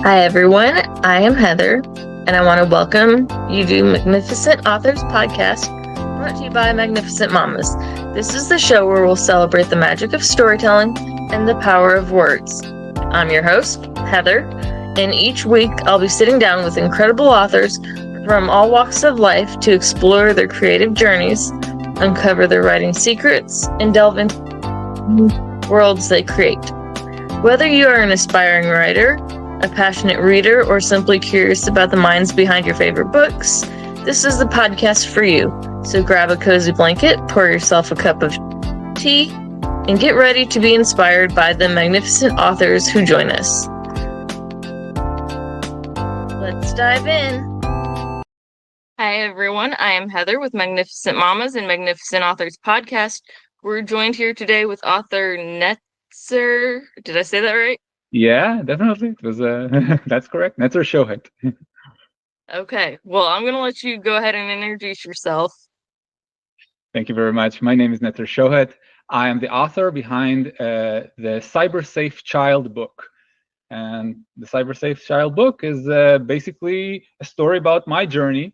Hi everyone, I am Heather, and I want to welcome you to Magnificent Authors Podcast, brought to you by Magnificent Mamas. This is the show where we'll celebrate the magic of storytelling and the power of words. I'm your host, Heather, and each week I'll be sitting down with incredible authors from all walks of life to explore their creative journeys, uncover their writing secrets, and delve into worlds they create. Whether you are an aspiring writer, a passionate reader, or simply curious about the minds behind your favorite books, this is the podcast for you. So grab a cozy blanket, pour yourself a cup of tea, and get ready to be inspired by the magnificent authors who join us. Let's dive in. Hi everyone, I am Heather with Magnificent Mamas and Magnificent Authors Podcast. We're joined here today with author Netzer. Did I say that right? Yeah, definitely. It was that's correct. Netzer Shohet. Okay. Well, I'm going to let you go ahead and introduce yourself. Thank you very much. My name is Netzer Shohet. I am the author behind the Cyber Safe Child book. And the Cyber Safe Child book is basically a story about my journey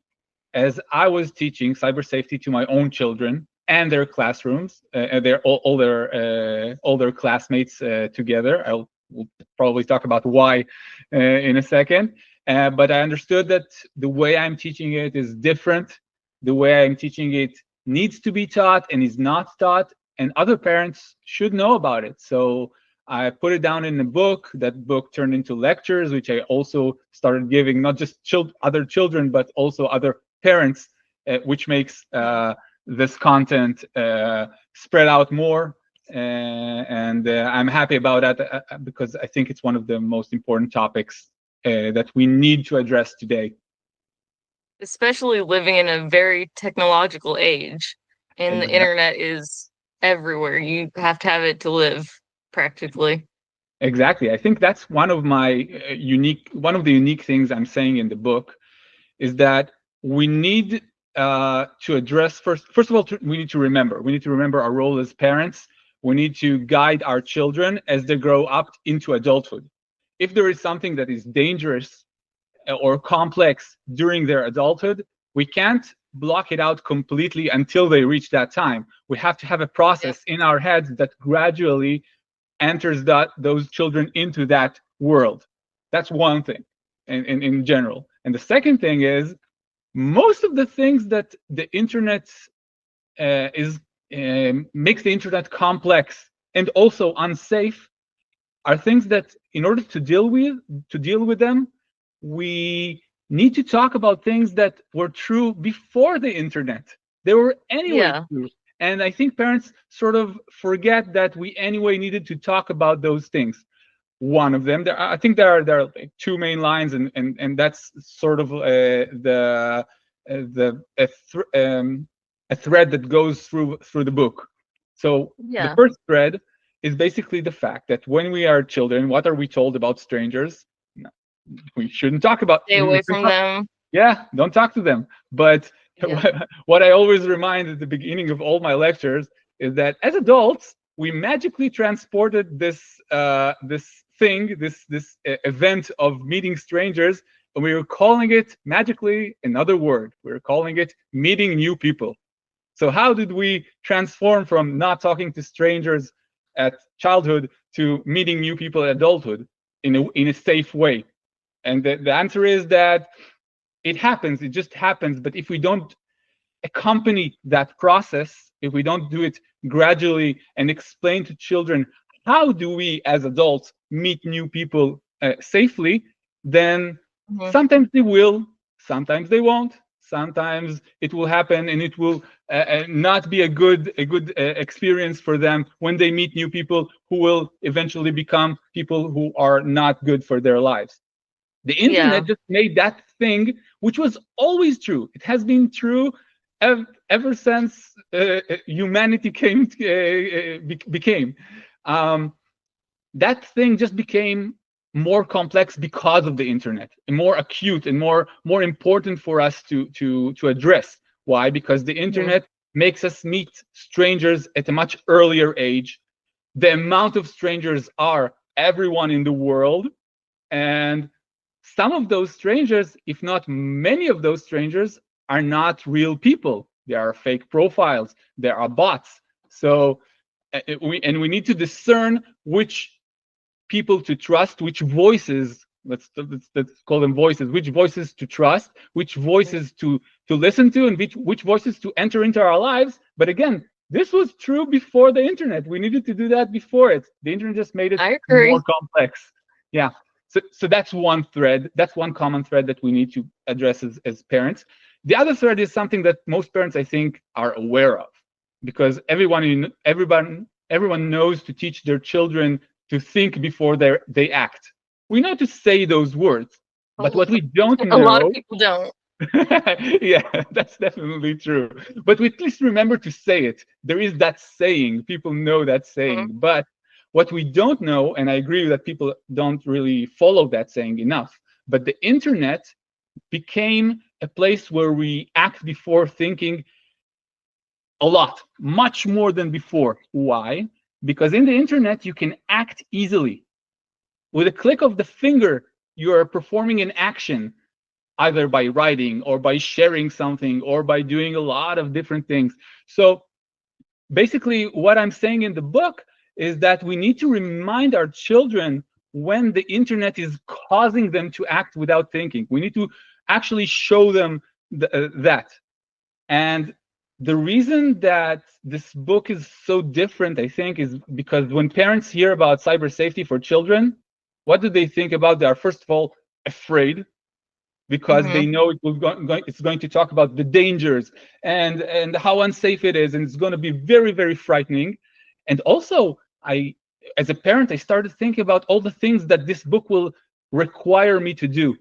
as I was teaching cyber safety to my own children and their classrooms, all their classmates together. We'll probably talk about why in a second. But I understood that the way I'm teaching it is different. The way I'm teaching it needs to be taught and is not taught, and other parents should know about it. So I put it down in a book. That book turned into lectures, which I also started giving not just other children, but also other parents, which makes this content spread out more. And I'm happy about that because I think it's one of the most important topics that we need to address today. Especially living in a very technological age, and the internet is everywhere. You have to have it to live, practically. Exactly. I think that's one of the unique things I'm saying in the book is that we need to address first of all, we need to remember our role as parents. We need to guide our children as they grow up into adulthood. If there is something that is dangerous or complex during their adulthood, we can't block it out completely until they reach that time. We have to have a process in our heads that gradually enters those children into that world. That's one thing in general. And the second thing is, most of the things that the internet makes the internet complex and also unsafe are things that, in order to deal with them, we need to talk about things that were true before the internet. They were anyway true. And I think parents sort of forget that we anyway needed to talk about those things. One of them, I think there are like two main lines, and that's sort of a thread that goes through the book. So the first thread is basically the fact that when we are children, what are we told about strangers? No, we shouldn't talk about. Stay away from them. Yeah, don't talk to them. But what I always remind at the beginning of all my lectures is that as adults, we magically transported this event of meeting strangers, and we were calling it magically another word. We were calling it meeting new people. So how did we transform from not talking to strangers at childhood to meeting new people at adulthood in a safe way? And the answer is that it happens. It just happens. But if we don't accompany that process, if we don't do it gradually and explain to children how do we as adults meet new people safely, then sometimes they will, sometimes they won't. Sometimes it will happen and it will not be a good experience for them when they meet new people who will eventually become people who are not good for their lives. The internet just made that thing, which was always true. It has been true ever since humanity became. That thing just became more complex because of the internet, and more acute and more important for us to address. Why? Because the internet makes us meet strangers at a much earlier age. The amount of strangers are everyone in the world, and some of those strangers, if not many of those strangers, are not real people. They are fake profiles. There are bots. So we need to discern which people to trust, which voices, let's call them voices, which voices to trust, which voices to listen to, and which voices to enter into our lives. But again, this was true before the internet. We needed to do that before it. The internet just made it I agree. more complex. Yeah. So that's one thread. That's one common thread that we need to address as parents. The other thread is something that most parents, I think, are aware of, because everyone knows to teach their children to think before they act. We know to say those words, but what we don't know, a lot of people don't. Yeah, that's definitely true. But we at least remember to say it. There is that saying. People know that saying. Mm-hmm. But what we don't know, and I agree that people don't really follow that saying enough, but the internet became a place where we act before thinking a lot, much more than before. Why? Because in the internet, you can act easily. With a click of the finger, you are performing an action, either by writing or by sharing something or by doing a lot of different things. So basically, what I'm saying in the book is that we need to remind our children when the internet is causing them to act without thinking. We need to actually show them that. And the reason that this book is so different, I think, is because when parents hear about cyber safety for children, what do they think about? They are, first of all, afraid, because they know it's going to talk about the dangers and how unsafe it is, and it's going to be very, very frightening. And also, as a parent, I started thinking about all the things that this book will require me to do.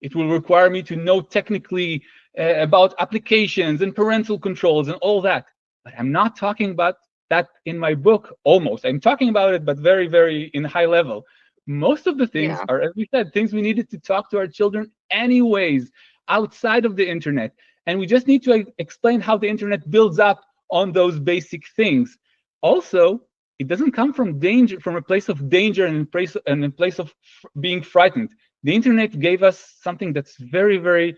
It will require me to know technically about applications and parental controls and all that. But I'm not talking about that in my book, almost. I'm talking about it, but very, very in high level. Most of the things are, as we said, things we needed to talk to our children anyways, outside of the internet. And we just need to explain how the internet builds up on those basic things. Also, it doesn't come from danger, from a place of danger and in place of being frightened. The internet gave us something that's very, very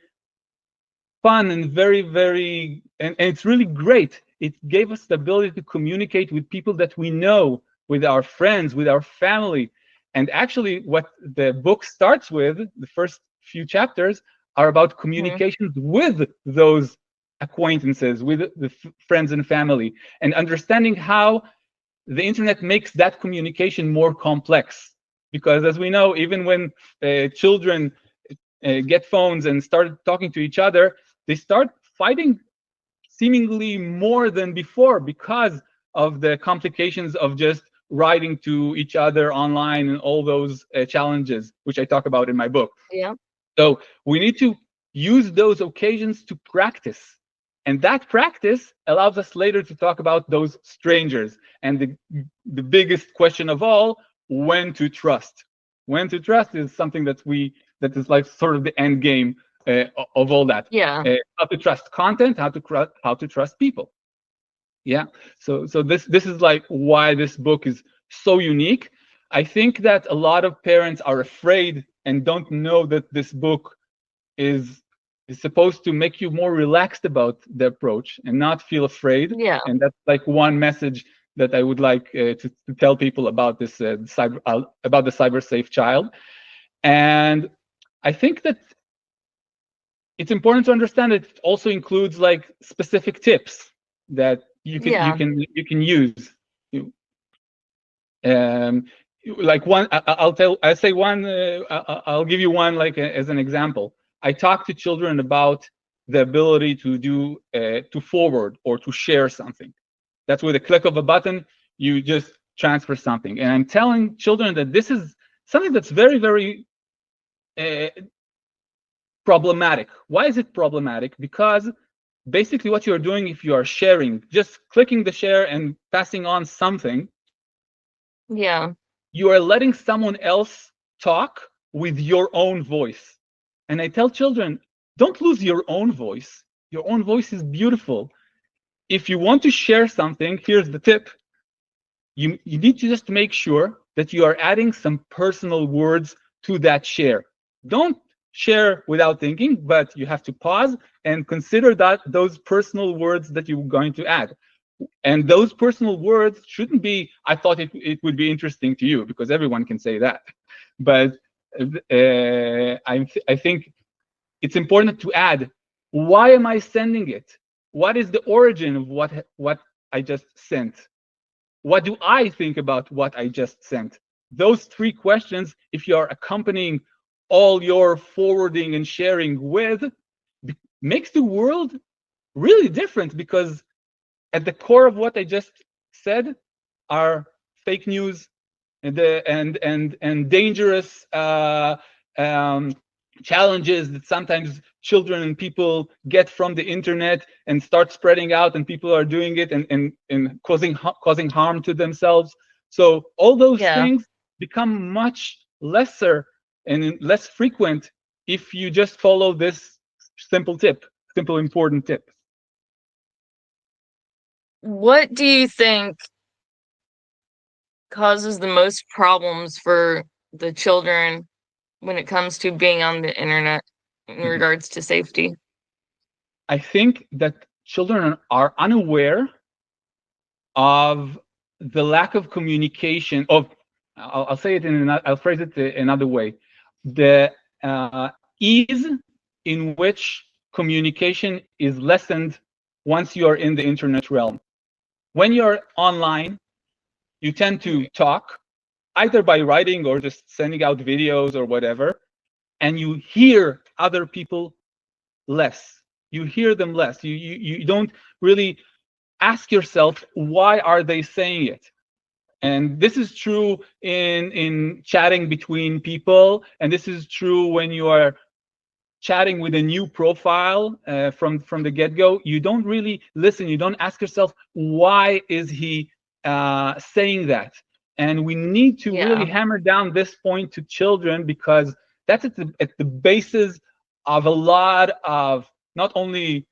fun and very, very, and it's really great. It gave us the ability to communicate with people that we know, with our friends, with our family. And actually, what the book starts with, the first few chapters, are about communications with those acquaintances, with the friends and family, and understanding how the internet makes that communication more complex. Because as we know, even when children get phones and start talking to each other, they start fighting seemingly more than before because of the complications of just writing to each other online and all those challenges, which I talk about in my book. Yeah. So we need to use those occasions to practice. And that practice allows us later to talk about those strangers. And the biggest question of all, when to trust. When to trust is something that is like sort of the end game of all that. Yeah. How to trust content, how to trust people. Yeah. So this is like why this book is so unique. I think that a lot of parents are afraid and don't know that this book is supposed to make you more relaxed about the approach and not feel afraid. Yeah. And that's like one message that I would like to tell people about this about the cyber safe child. And I think that it's important to understand that it also includes like specific tips that you can use. Like one, I'll give you one like as an example. I talk to children about the ability to do to forward or to share something. That's with a click of a button, you just transfer something. And I'm telling children that this is something that's very, very problematic. Why is it problematic? Because basically what you're doing, if you are sharing, just clicking the share and passing on something, you are letting someone else talk with your own voice. And I tell children, don't lose your own voice. Your own voice is beautiful. If you want to share something, here's the tip. You need to just make sure that you are adding some personal words to that share. Don't share without thinking, but you have to pause and consider that those personal words that you're going to add. And those personal words shouldn't be, I thought it would be interesting to you, because everyone can say that. But I think it's important to add, why am I sending it? What is the origin of what I just sent? What do I think about what I just sent? Those three questions, if you are accompanying all your forwarding and sharing with, makes the world really different, because at the core of what I just said are fake news and dangerous challenges that sometimes children and people get from the internet and start spreading out, and people are doing it and causing harm to themselves. So all those things become much lesser and less frequent if you just follow this simple important tip. What do you think causes the most problems for the children when it comes to being on the internet in regards to safety? I think that children are unaware of the lack of communication of, I'll say it I'll phrase it another way. The ease in which communication is lessened once you are in the internet realm. When you're online, you tend to talk either by writing or just sending out videos or whatever, and you hear other people less. You hear them less. You don't really ask yourself, why are they saying it? And this is true in chatting between people, and this is true when you are chatting with a new profile from the get-go. You don't really listen. You don't ask yourself, why is he saying that? And we need to really hammer down this point to children, because that's at the basis of a lot of not only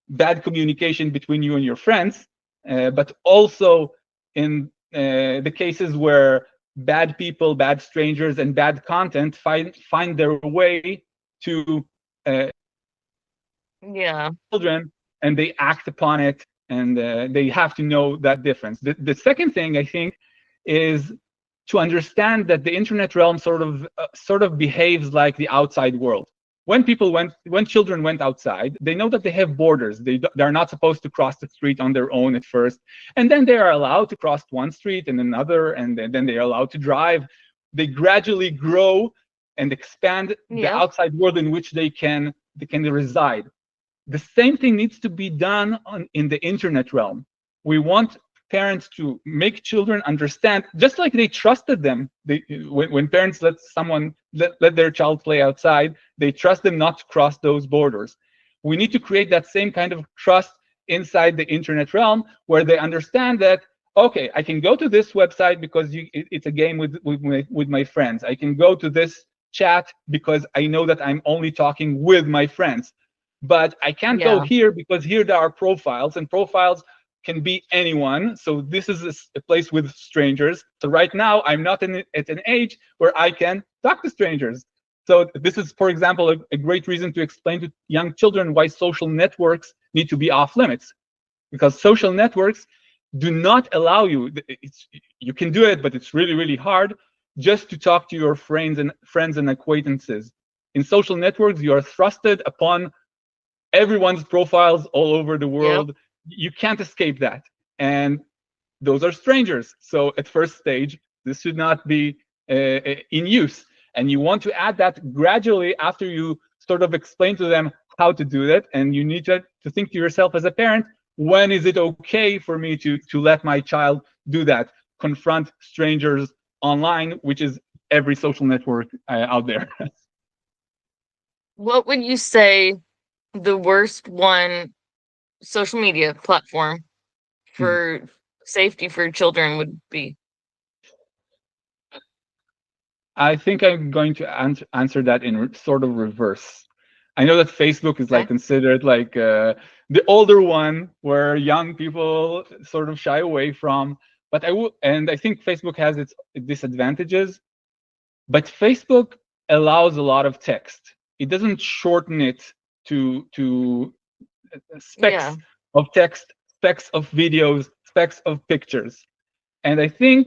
bad communication between you and your friends, but also in the cases where bad people, bad strangers, and bad content find their way to children, and they act upon it, and they have to know that difference. The second thing, I think, is to understand that the internet realm sort of behaves like the outside world. When children went outside, they know that they have borders. They're not supposed to cross the street on their own at first, and then they are allowed to cross one street and another, and then they are allowed to drive. They gradually grow and expand the outside world in which they can reside. The same thing needs to be done in the internet realm. We want parents to make children understand, just like they trusted them. When parents let their child play outside, they trust them not to cross those borders. We need to create that same kind of trust inside the internet realm, where they understand that, okay, I can go to this website because it's a game with my friends. I can go to this chat because I know that I'm only talking with my friends. But I can't go here because here there are profiles, and profiles can be anyone. So this is a place with strangers. So right now, I'm not at an age where I can talk to strangers. So this is, for example, a great reason to explain to young children why social networks need to be off limits. Because social networks do not allow you, you can do it, but it's really, really hard, just to talk to your friends and acquaintances. In social networks, you are thrusted upon everyone's profiles all over the world. You can't escape that. And those are strangers. So at first stage, this should not be in use. And you want to add that gradually after you sort of explain to them how to do that. And you need to think to yourself as a parent, when is it okay for me to let my child do that? Confront strangers online, which is every social network out there. What would you say the worst social media platform for safety for children would be? I think I'm going to answer that in sort of reverse. I know that Facebook is considered like the older one, where young people sort of shy away from. But I think Facebook has its disadvantages. But Facebook allows a lot of text. It doesn't shorten it to Yeah. specks of text, specks of videos, specks of pictures. And I think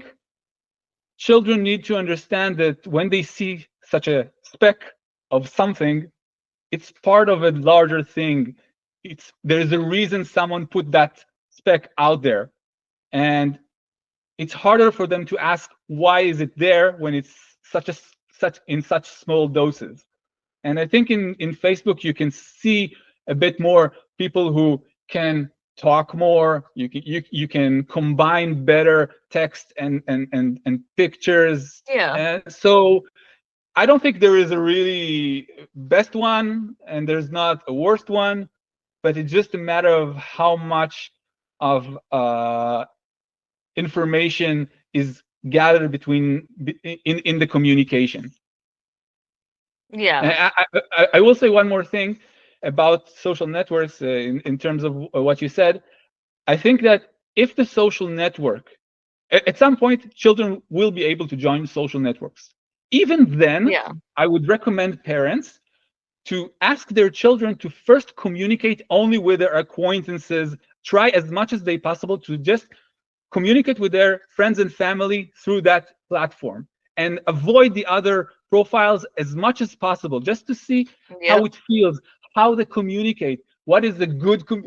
children need to understand that when they see such a speck of something, it's part of a larger thing. There's a reason someone put that speck out there, and it's harder for them to ask why is it there when it's such small doses. And I think in Facebook you can see a bit more people who can talk more. You can combine better text and pictures. Yeah. So I don't think there is a really best one and there's not a worst one, but it's just a matter of how much of information is gathered in the communication. Yeah. I will say one more thing about social networks in terms of what you said. I think that if the social network, at some point, children will be able to join social networks. Even then, Yeah. I would recommend parents to ask their children to first communicate only with their acquaintances, try as much as they possible to just communicate with their friends and family through that platform, and avoid the other profiles as much as possible, just to see how Yep. it feels, how they communicate, what is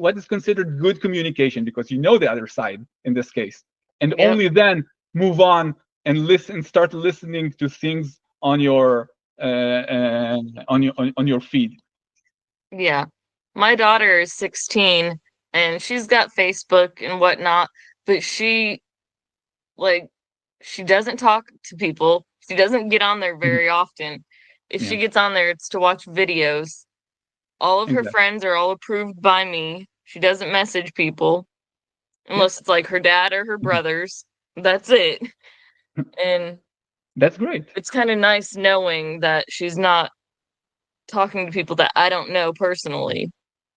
what is considered good communication, because you know the other side in this case, and Yep. only then move on and start listening to things on your on your feed. Yeah. My daughter is 16 and she's got Facebook and whatnot, but like she doesn't talk to people. She doesn't get on there very often. If Yeah, she gets on there, it's to watch videos. All of her exactly. friends are all approved by me. She doesn't message people Yeah. unless it's like her dad or her brothers. That's it. And That's great. it's kind of nice knowing that she's not talking to people that I don't know personally.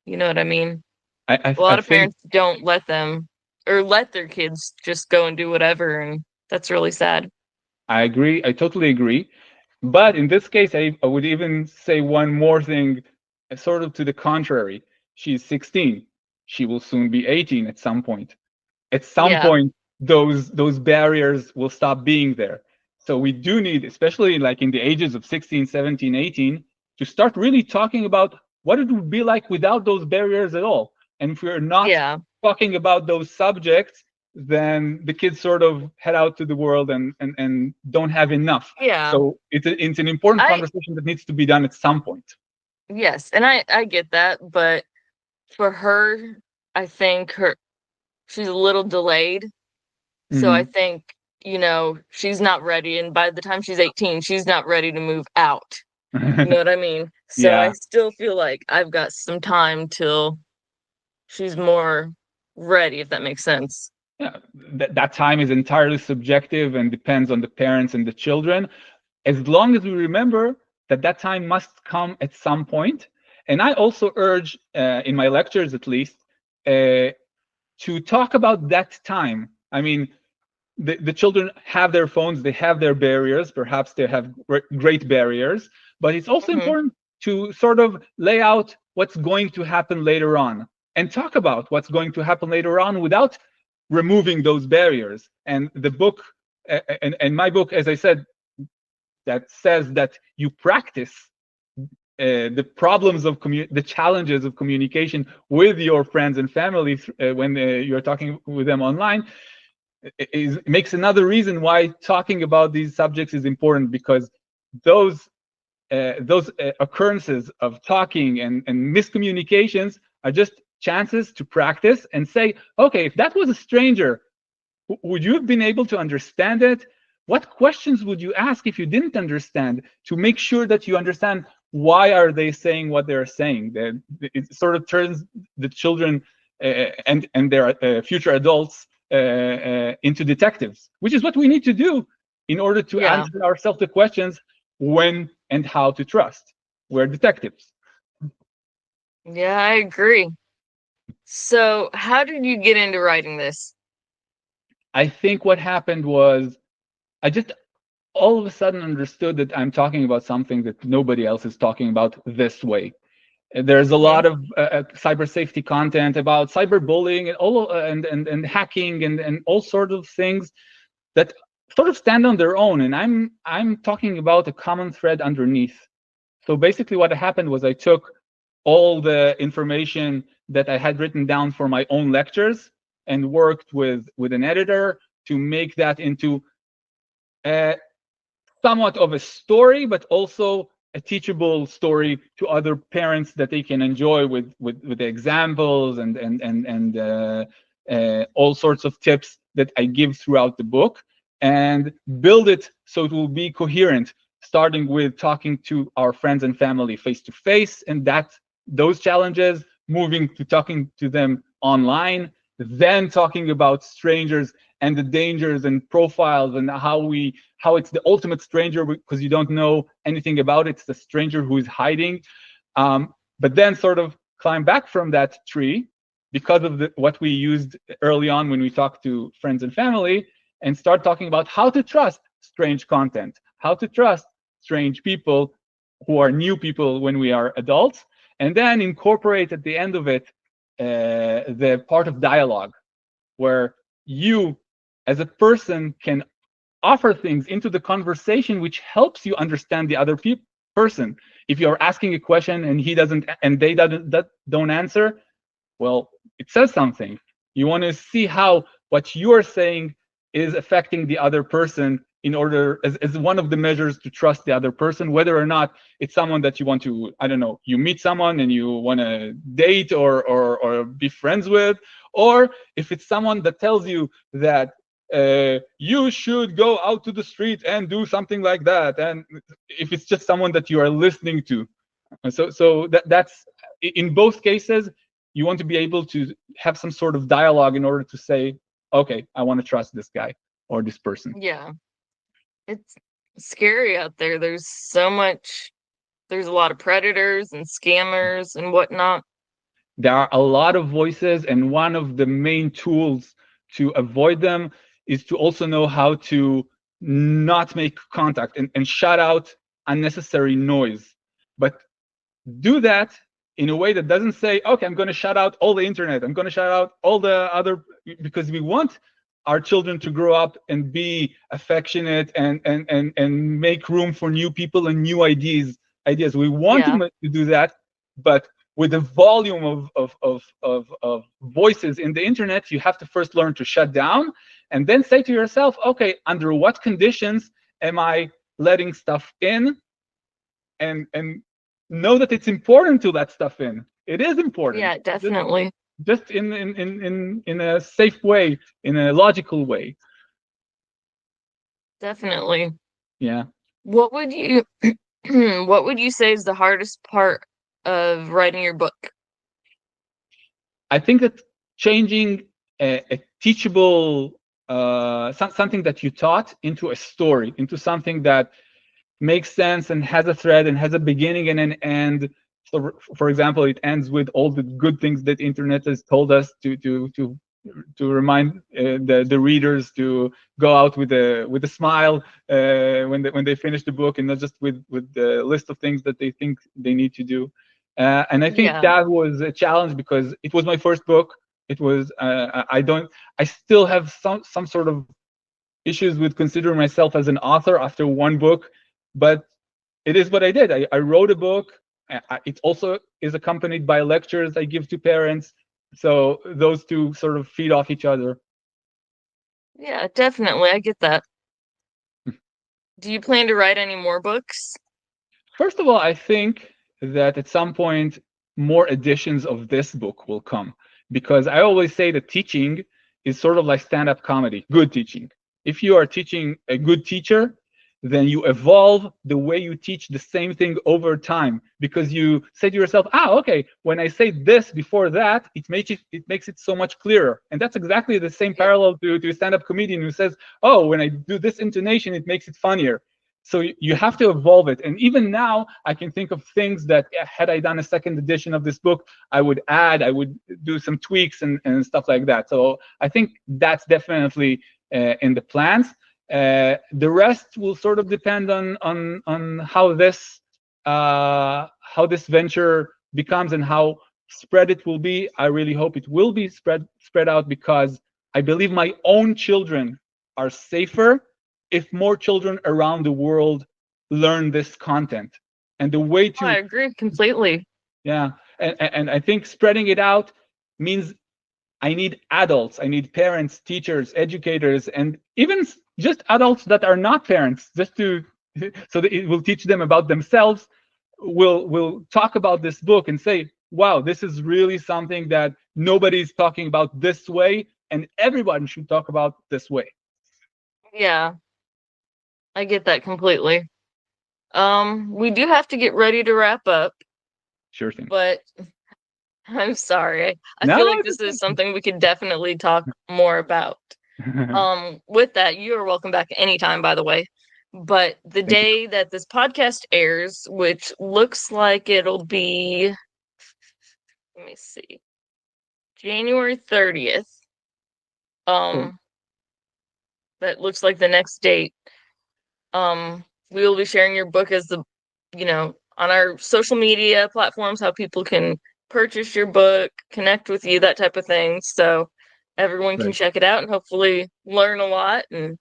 You know what I mean? A I lot of think parents don't let them or let their kids just go and do whatever, and that's really sad. I agree. I totally agree. But in this case, I would even say one more thing, sort of to the contrary. She's 16. She will soon be 18 at some point. At some Yeah. point, those barriers will stop being there. So we do need, especially like in the ages of 16, 17, 18, to start really talking about what it would be like without those barriers at all. And if we're not Yeah. talking about those subjects, then the kids sort of head out to the world and don't have enough. Yeah. So it's an important I conversation that needs to be done at some point. Yes, and I get that, but for her, I think she's a little delayed. So I Mhm. think, she's not ready, and by the time she's 18, she's not ready to move out. You know what I mean? So I Yeah. still feel like I've got some time till she's more ready, if that makes sense. Yeah, that time is entirely subjective and depends on the parents and the children. As long as we remember that that time must come at some point. And I also urge, in my lectures at least, to talk about that time. I mean, the children have their phones, they have their barriers, perhaps they have great barriers, but it's also Mhm. important to sort of lay out what's going to happen later on and talk about what's going to happen later on without removing those barriers. And the book, and my book, as I said, that says that you practice the problems of the challenges of communication with your friends and family when you're talking with them online, makes another reason why talking about these subjects is important, because those occurrences of talking and miscommunications are just chances to practice and say, okay, if that was a stranger, would you have been able to understand it? What questions would you ask if you didn't understand, to make sure that you understand why are they saying what they're saying? It sort of turns the children and their future adults into detectives, which is what we need to do in order to Yeah. answer ourselves the questions when and how to trust. We're detectives. Yeah, I agree. So, how did you get into writing this? I think what happened was I just all of a sudden understood that I'm talking about something that nobody else is talking about this way. There's a lot of cyber safety content about cyberbullying and all and hacking and all sorts of things that sort of stand on their own. And I'm talking about a common thread underneath. So basically, what happened was I took all the information that I had written down for my own lectures and worked with an editor to make that into somewhat of a story, but also a teachable story to other parents that they can enjoy with the examples and all sorts of tips that I give throughout the book, and build it so it will be coherent, starting with talking to our friends and family face to face, and those challenges, moving to talking to them online, then talking about strangers and the dangers and profiles and how it's the ultimate stranger because you don't know anything about it. It's the stranger who is hiding. But then sort of climb back from that tree because of what we used early on when we talked to friends and family, and start talking about how to trust strange content, how to trust strange people who are new people when we are adults, and then incorporate at the end of it the part of dialogue where you as a person can offer things into the conversation which helps you understand the other person. If you're asking a question and he doesn't and they don't answer, well, it says something. You want to see how what you're saying is affecting the other person in order as one of the measures to trust the other person, whether or not it's someone that you want to, I don't know, you meet someone and you want to date or be friends with, or if it's someone that tells you that you should go out to the street and do something like that, and if it's just someone that you are listening to. So that's in both cases, you want to be able to have some sort of dialogue in order to say, okay, I want to trust this guy or this person. Yeah. It's scary out there. There's a lot of predators and scammers and whatnot. There are a lot of voices, and one of the main tools to avoid them is to also know how to not make contact and shut out unnecessary noise. But do that in a way that doesn't say, okay, I'm going to shut out all the internet, I'm going to shut out all the other, because we want our children to grow up and be affectionate and make room for new people and new ideas. We want them to do that, but with the volume of voices in the internet, you have to first learn to shut down and then say to yourself, okay, under what conditions am I letting stuff in? And know that it's important to let stuff in. It is important. Yeah, definitely. Just in a safe way, in a logical way. Definitely. Yeah. What would you what would you say is the hardest part of writing your book? I think that changing a teachable something that you taught into a story, into something that makes sense and has a thread and has a beginning and an end. So, for example, it ends with all the good things that internet has told us to remind the readers to go out with a smile when they finish the book, and not just with the list of things that they think they need to do. And I think that was a challenge because it was my first book. It was I still have some sort of issues with considering myself as an author after one book, but it is what I did. I wrote a book. It also is accompanied by lectures I give to parents. So those two sort of feed off each other. Yeah, definitely. I get that. Do you plan to write any more books? First of all, I think that at some point more editions of this book will come, because I always say that teaching is sort of like stand-up comedy, good teaching. If you are teaching a good teacher, then you evolve the way you teach the same thing over time, because you say to yourself, okay, when I say this before that, it makes it so much clearer. And that's exactly the same parallel to a stand-up comedian who says, oh, when I do this intonation, it makes it funnier. So you have to evolve it. And even now, I can think of things that had I done a second edition of this book, I would add, I would do some tweaks and stuff like that. So I think that's definitely in the plans. The rest will sort of depend on how this venture becomes and how spread it will be. I really hope it will be spread out, because I believe my own children are safer if more children around the world learn this content. And the way to I agree completely. Yeah, and I think spreading it out means I need adults, I need parents, teachers, educators, and even just adults that are not parents, just to so that it will teach them about themselves. We'll talk about this book and say, wow, this is really something that nobody's talking about this way, and everyone should talk about this way. Yeah, I get that completely. We do have to get ready to wrap up, Sure thing. but I'm sorry. I feel like this is something we could definitely talk more about. With that, you are welcome back anytime, by the way. But the day that this podcast airs, which looks like it'll be, let me see, January 30th. Cool. That looks like the next date. We will be sharing your book as on our social media platforms, how people can purchase your book, connect with you, that type of thing. So everyone can check it out and hopefully learn a lot and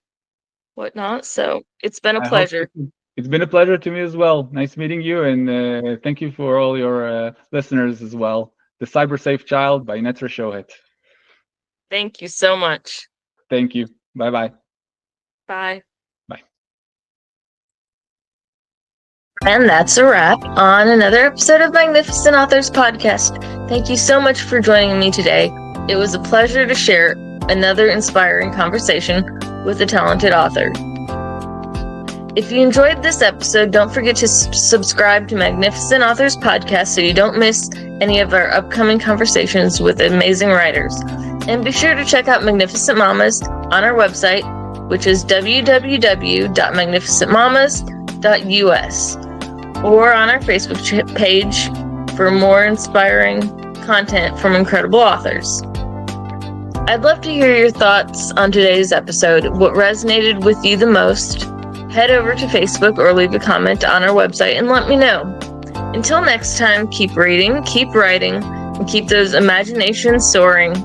whatnot. So it's been a pleasure. It's been a pleasure to me as well. Nice meeting you, and thank you for all your listeners as well. The Cyber Safe Child by Netzer Shohet. Thank you so much. Thank you. Bye-bye. Bye. Bye. And that's a wrap on another episode of Magnificent Authors Podcast. Thank you so much for joining me today. It was a pleasure to share another inspiring conversation with a talented author. If you enjoyed this episode, don't forget to subscribe to Magnificent Authors Podcast so you don't miss any of our upcoming conversations with amazing writers. And be sure to check out Magnificent Mamas on our website, which is www.magnificentmamas.us, or on our Facebook page for more inspiring content from incredible authors. I'd love to hear your thoughts on today's episode. What resonated with you the most? Head over to Facebook or leave a comment on our website and let me know. Until next time, keep reading, keep writing, and keep those imaginations soaring.